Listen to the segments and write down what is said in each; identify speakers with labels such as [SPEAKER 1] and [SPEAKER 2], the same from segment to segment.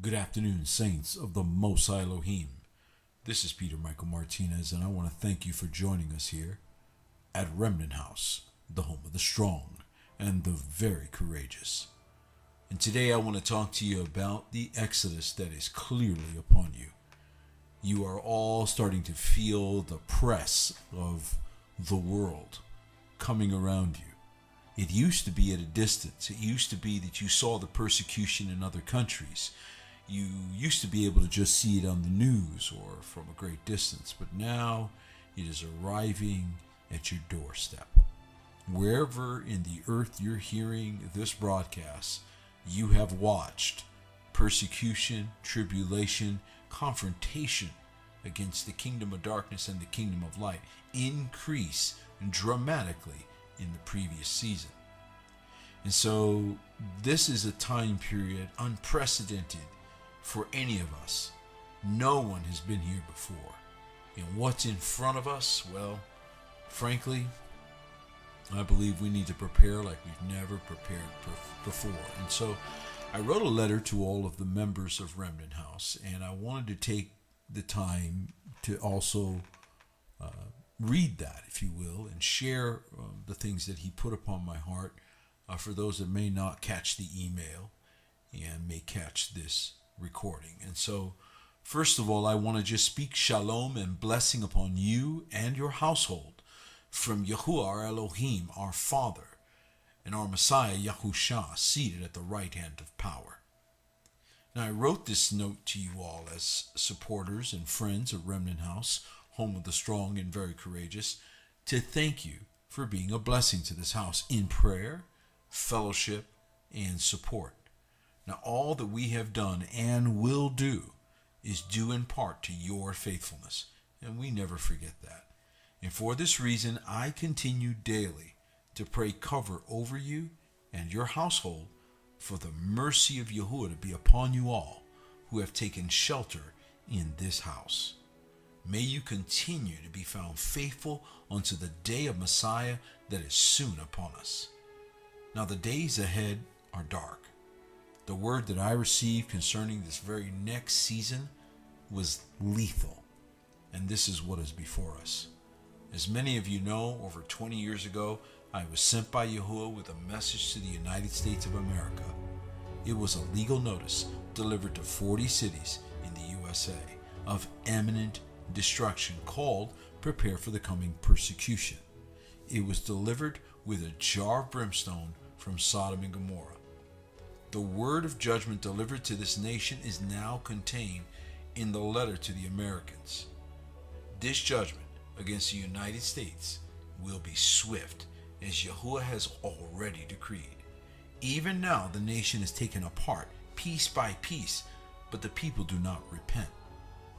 [SPEAKER 1] Good afternoon, saints of the Most High Elohim. This is Peter Michael Martinez, and I want to thank you for joining us here at Remnant House, the home of the strong and the very courageous. And today I want to talk to you about the exodus that is clearly upon you. You are all starting to feel the press of the world coming around you. It used to be at a distance. It used to be that you saw the persecution in other countries. You used to be able to just see it on the news or from a great distance, but now it is arriving at your doorstep. Wherever in the earth you're hearing this broadcast, you have watched persecution, tribulation, confrontation against the kingdom of darkness and the kingdom of light increase dramatically in the previous season. And so this is a time period unprecedented for any of us. No one has been here before. And what's in front of us? Well, frankly, I believe we need to prepare like we've never prepared before. And so I wrote a letter to all of the members of Remnant House, and I wanted to take the time to also read that, if you will, and share the things that he put upon my heart for those that may not catch the email and may catch this recording. And so, first of all, I want to just speak shalom and blessing upon you and your household from Yahuwah our Elohim, our Father, and our Messiah Yahusha, seated at the right hand of power. Now, I wrote this note to you all as supporters and friends of Remnant House, home of the strong and very courageous, to thank you for being a blessing to this house in prayer, fellowship, and support. Now, all that we have done and will do is due in part to your faithfulness, and we never forget that. And for this reason, I continue daily to pray cover over you and your household for the mercy of Yahuwah to be upon you all who have taken shelter in this house. May you continue to be found faithful unto the day of Messiah that is soon upon us. Now the days ahead are dark. The word that I received concerning this very next season was lethal, and this is what is before us. As many of you know, over 20 years ago, I was sent by Yahuwah with a message to the United States of America. It was a legal notice delivered to 40 cities in the USA of imminent destruction called Prepare for the Coming Persecution. It was delivered with a jar of brimstone from Sodom and Gomorrah. The word of judgment delivered to this nation is now contained in the letter to the Americans. This judgment against the United States will be swift, as Yahuwah has already decreed. Even now the nation is taken apart, piece by piece, but the people do not repent.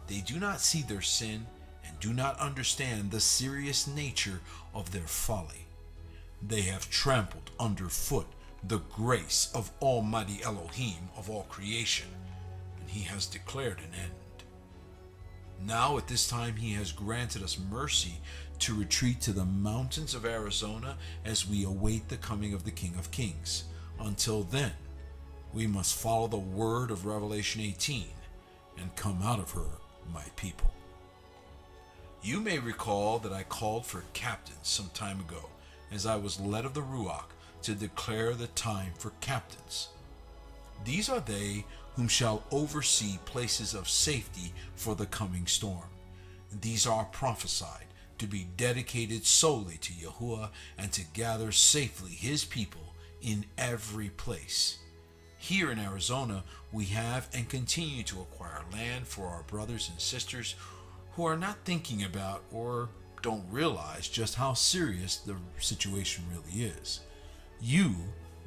[SPEAKER 1] They do not see their sin and do not understand the serious nature of their folly. They have trampled underfoot the grace of Almighty Elohim of all creation, and he has declared an end. Now at this time he has granted us mercy to retreat to the mountains of Arizona as we await the coming of the King of Kings. Until then, we must follow the word of Revelation 18 and come out of her, my people. You may recall that I called for captains some time ago as I was led of the Ruach to declare the time for captains. These are they whom shall oversee places of safety for the coming storm. These are prophesied to be dedicated solely to Yahuwah and to gather safely his people in every place. Here in Arizona, we have and continue to acquire land for our brothers and sisters who are not thinking about or don't realize just how serious the situation really is. You,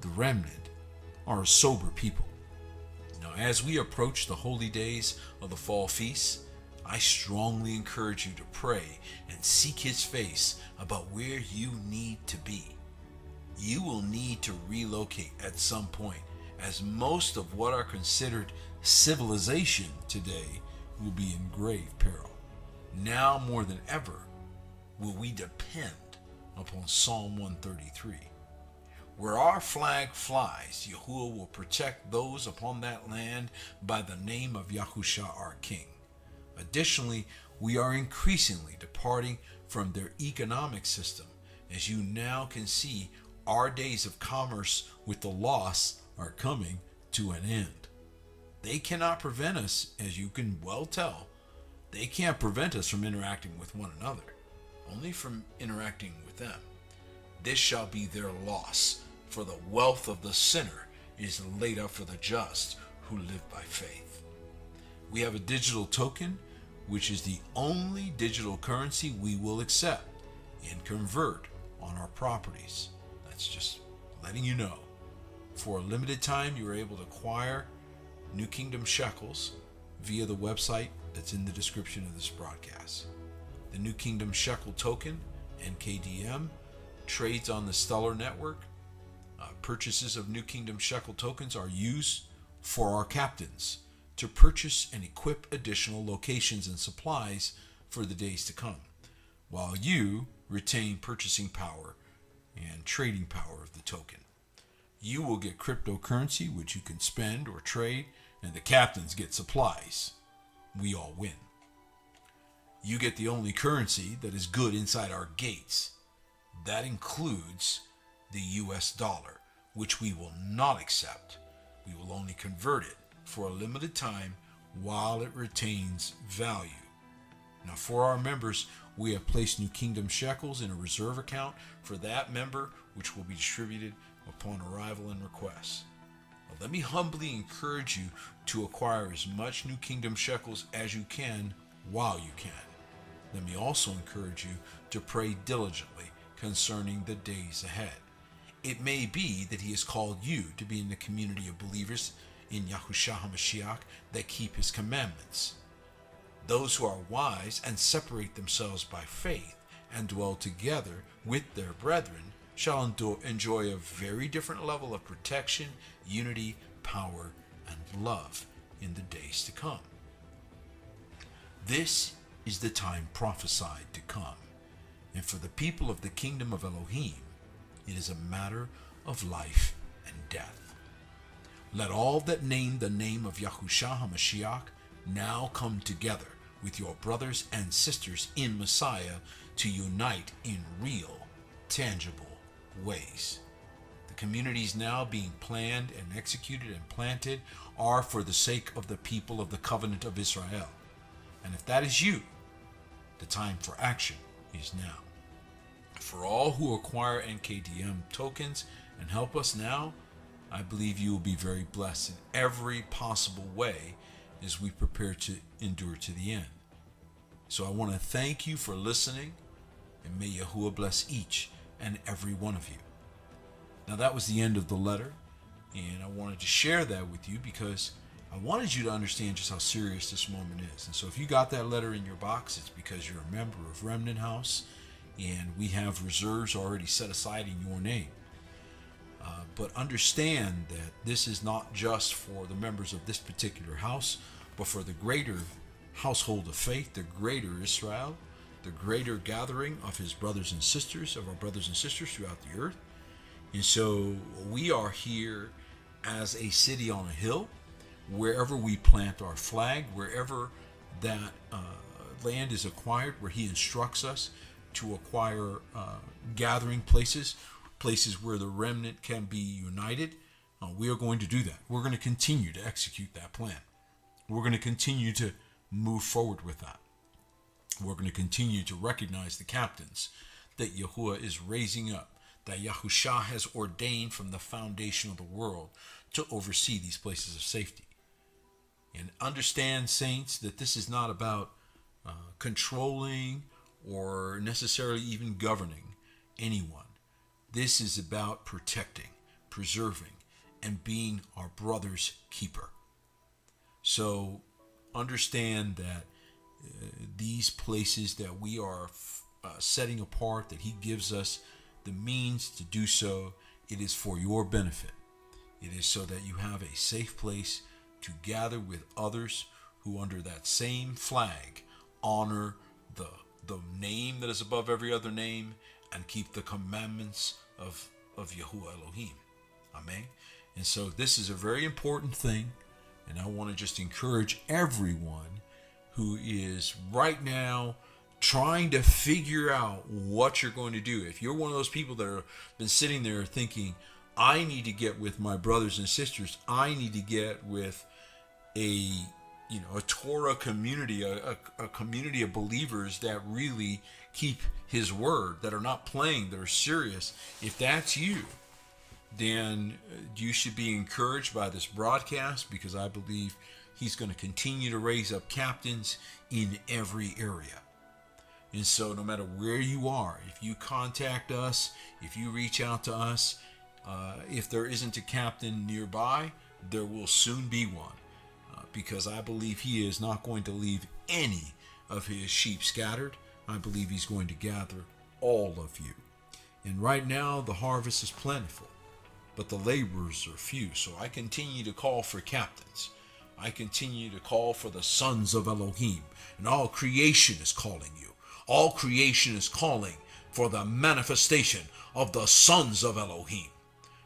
[SPEAKER 1] the remnant, are a sober people. Now, as we approach the holy days of the fall feasts, I strongly encourage you to pray and seek his face about where you need to be. You will need to relocate at some point, as most of what are considered civilization today will be in grave peril. Now more than ever will we depend upon Psalm 133. Where our flag flies, Yahuwah will protect those upon that land by the name of Yahusha our King. Additionally, we are increasingly departing from their economic system. As you now can see, our days of commerce with the lost are coming to an end. They cannot prevent us, as you can well tell. They can't prevent us from interacting with one another, only from interacting with them. This shall be their loss, for the wealth of the sinner is laid up for the just who live by faith. We have a digital token, which is the only digital currency we will accept and convert on our properties. That's just letting you know. For a limited time, you are able to acquire New Kingdom shekels via the website that's in the description of this broadcast. The New Kingdom shekel token, NKDM, trades on the Stellar Network. Purchases of New Kingdom shekel tokens are used for our captains to purchase and equip additional locations and supplies for the days to come, while you retain purchasing power and trading power of the token. You will get cryptocurrency, which you can spend or trade, and the captains get supplies. We all win. You get the only currency that is good inside our gates. That includes the US dollar, which we will not accept. We will only convert it for a limited time while it retains value. Now, for our members, we have placed New Kingdom shekels in a reserve account for that member, which will be distributed upon arrival and request. Now, let me humbly encourage you to acquire as much New Kingdom shekels as you can while you can. Let me also encourage you to pray diligently concerning the days ahead. It may be that he has called you to be in the community of believers in Yahushua HaMashiach that keep his commandments. Those who are wise and separate themselves by faith and dwell together with their brethren shall enjoy a very different level of protection, unity, power, and love in the days to come. This is the time prophesied to come, and for the people of the kingdom of Elohim, it is a matter of life and death. Let all that name the name of Yahushua HaMashiach now come together with your brothers and sisters in Messiah to unite in real, tangible ways. The communities now being planned and executed and planted are for the sake of the people of the covenant of Israel. And if that is you, the time for action is now. For all who acquire NKDM tokens and help us now, I believe you will be very blessed in every possible way as we prepare to endure to the end. So I want to thank you for listening, and may Yahuwah bless each and every one of you. Now, that was the end of the letter, and I wanted to share that with you because I wanted you to understand just how serious this moment is. And so if you got that letter in your box, it's because you're a member of Remnant House, and we have reserves already set aside in your name. But understand that this is not just for the members of this particular house, but for the greater household of faith, the greater Israel, the greater gathering of his brothers and sisters, of our brothers and sisters throughout the earth. And so we are here as a city on a hill, wherever we plant our flag, wherever that land is acquired, where he instructs us to acquire gathering places where the remnant can be united, we are going to do that. We're going to continue to execute that plan. We're going to continue to move forward with that. We're going to continue to recognize the captains that Yahuwah is raising up, that Yahushua has ordained from the foundation of the world to oversee these places of safety. And understand, saints, that this is not about controlling or necessarily even governing anyone. This is about protecting, preserving, and being our brother's keeper. So understand that these places that we are setting apart, that he gives us the means to do so, it is for your benefit. It is so that you have a safe place to gather with others who under that same flag honor the name that is above every other name and keep the commandments of of Yahuwah Elohim. Amen. And so this is a very important thing. And I want to just encourage everyone who is right now trying to figure out what you're going to do. If you're one of those people that have been sitting there thinking, I need to get with my brothers and sisters, I need to get with a Torah community, a community of believers that really keep his word, that are not playing, that are serious. If that's you, then you should be encouraged by this broadcast, because I believe he's going to continue to raise up captains in every area. And so no matter where you are, if you contact us, if you reach out to us, if there isn't a captain nearby, there will soon be one, because I believe he is not going to leave any of his sheep scattered. I believe he's going to gather all of you. And right now the harvest is plentiful, but the laborers are few. So I continue to call for captains. I continue to call for the sons of Elohim. And all creation is calling you. All creation is calling for the manifestation of the sons of Elohim.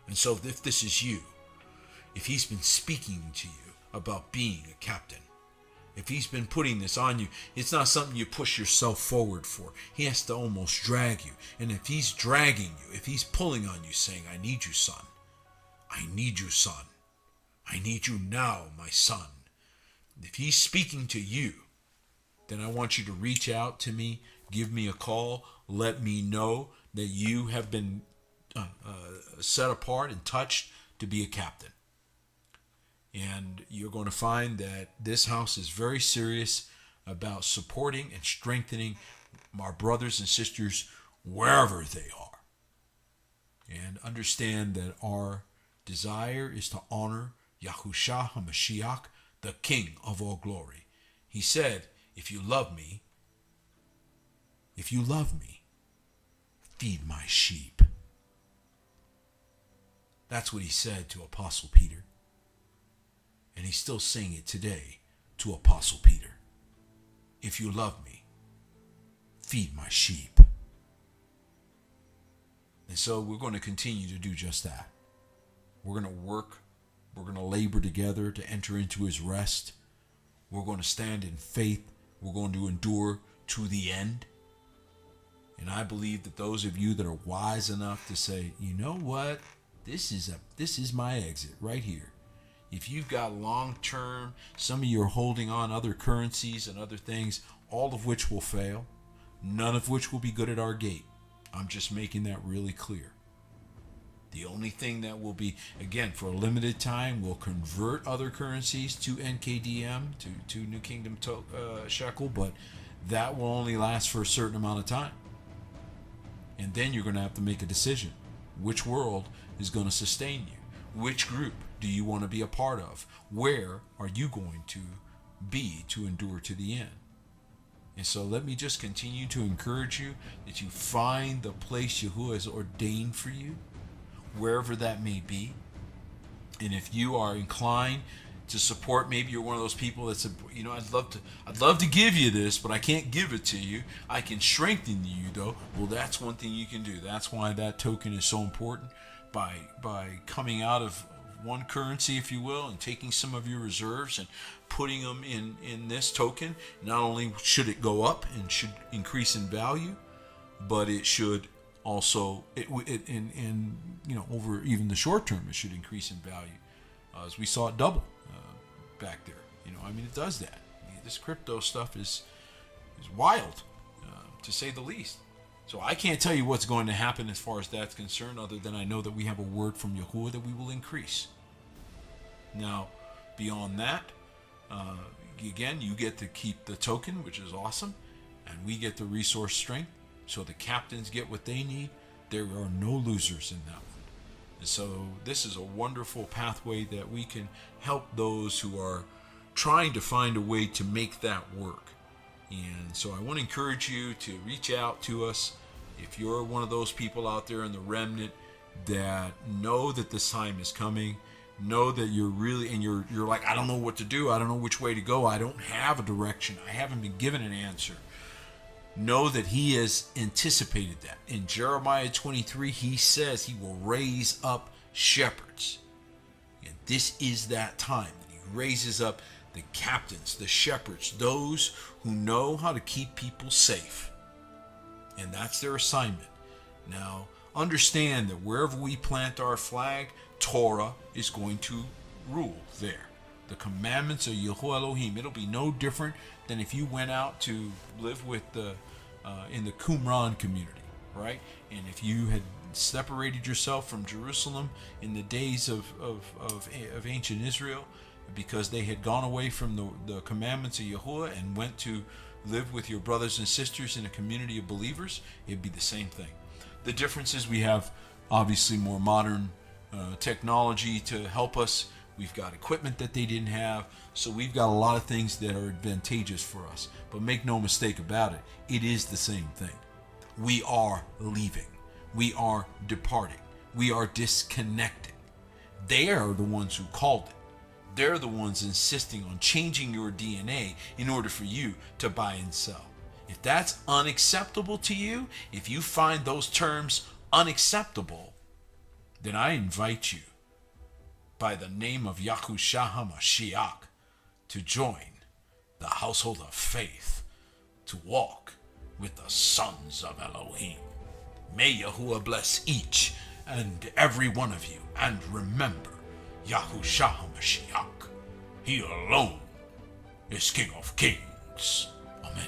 [SPEAKER 1] And so if this is you, if he's been speaking to you about being a captain, if he's been putting this on you, it's not something you push yourself forward for. He has to almost drag you. And if he's dragging you, if he's pulling on you saying, I need you, son. I need you, son. I need you now, my son. If he's speaking to you, then I want you to reach out to me, give me a call, let me know that you have been set apart and touched to be a captain. And you're going to find that this house is very serious about supporting and strengthening our brothers and sisters wherever they are. And understand that our desire is to honor Yahushua HaMashiach, the King of all glory. He said, if you love me, feed my sheep. That's what he said to Apostle Peter. And he's still saying it today to Apostle Peter. If you love me, feed my sheep. And so we're going to continue to do just that. We're going to work. We're going to labor together to enter into his rest. We're going to stand in faith. We're going to endure to the end. And I believe that those of you that are wise enough to say, you know what? This is my exit right here. If you've got long-term, some of you are holding on other currencies and other things, all of which will fail, none of which will be good at our gate. I'm just making that really clear. The only thing that will be, again, for a limited time, will convert other currencies to NKDM, to New Kingdom shekel, but that will only last for a certain amount of time. And then you're going to have to make a decision. Which world is going to sustain you? Which group do you want to be a part of? Where are you going to be to endure to the end? And so let me just continue to encourage you that you find the place Yahuwah has ordained for you, wherever that may be. And if you are inclined to support, maybe you're one of those people that said, you know, I'd love to give you this, but I can't give it to you. I can strengthen you though. Well, that's one thing you can do. That's why that token is so important. By coming out of one currency, if you will, and taking some of your reserves and putting them in this token, not only should it go up and should increase in value, but it should also, over even the short term, it should increase in value. As we saw it double back there. It does that. This crypto stuff is wild, to say the least. So I can't tell you what's going to happen as far as that's concerned, other than I know that we have a word from Yahuwah that we will increase. Now, beyond that, again, you get to keep the token, which is awesome, and we get the resource strength, so the captains get what they need. There are no losers in that one. And so this is a wonderful pathway that we can help those who are trying to find a way to make that work. And so I want to encourage you to reach out to us if you're one of those people out there in the remnant that know that this time is coming, know that you're really, and you're like, I don't know what to do, I don't know which way to go, I don't have a direction, I haven't been given an answer. Know that he has anticipated that. In Jeremiah 23, he says he will raise up shepherds. And this is that time that he raises up the captains, the shepherds, those who know how to keep people safe. And that's their assignment. Now, understand that wherever we plant our flag, Torah is going to rule there. The commandments of Yahuwah Elohim. It'll be no different than if you went out to live with in the Qumran community, right? And if you had separated yourself from Jerusalem in the days of ancient Israel, because they had gone away from the commandments of Yahuwah and went to live with your brothers and sisters in a community of believers, it'd be the same thing. The difference is we have obviously more modern technology to help us. We've got equipment that they didn't have, so we've got a lot of things that are advantageous for us. But make no mistake about it, it is the same thing. We are leaving. We are departing. We are disconnecting. They are the ones who called it. They're the ones insisting on changing your DNA in order for you to buy and sell. If that's unacceptable to you, if you find those terms unacceptable, then I invite you, by the name of Yahushua HaMashiach, to join the household of faith, to walk with the sons of Elohim. May Yahuwah bless each and every one of you, and remember, Yahushua HaMashiach, he alone is King of Kings. Amen.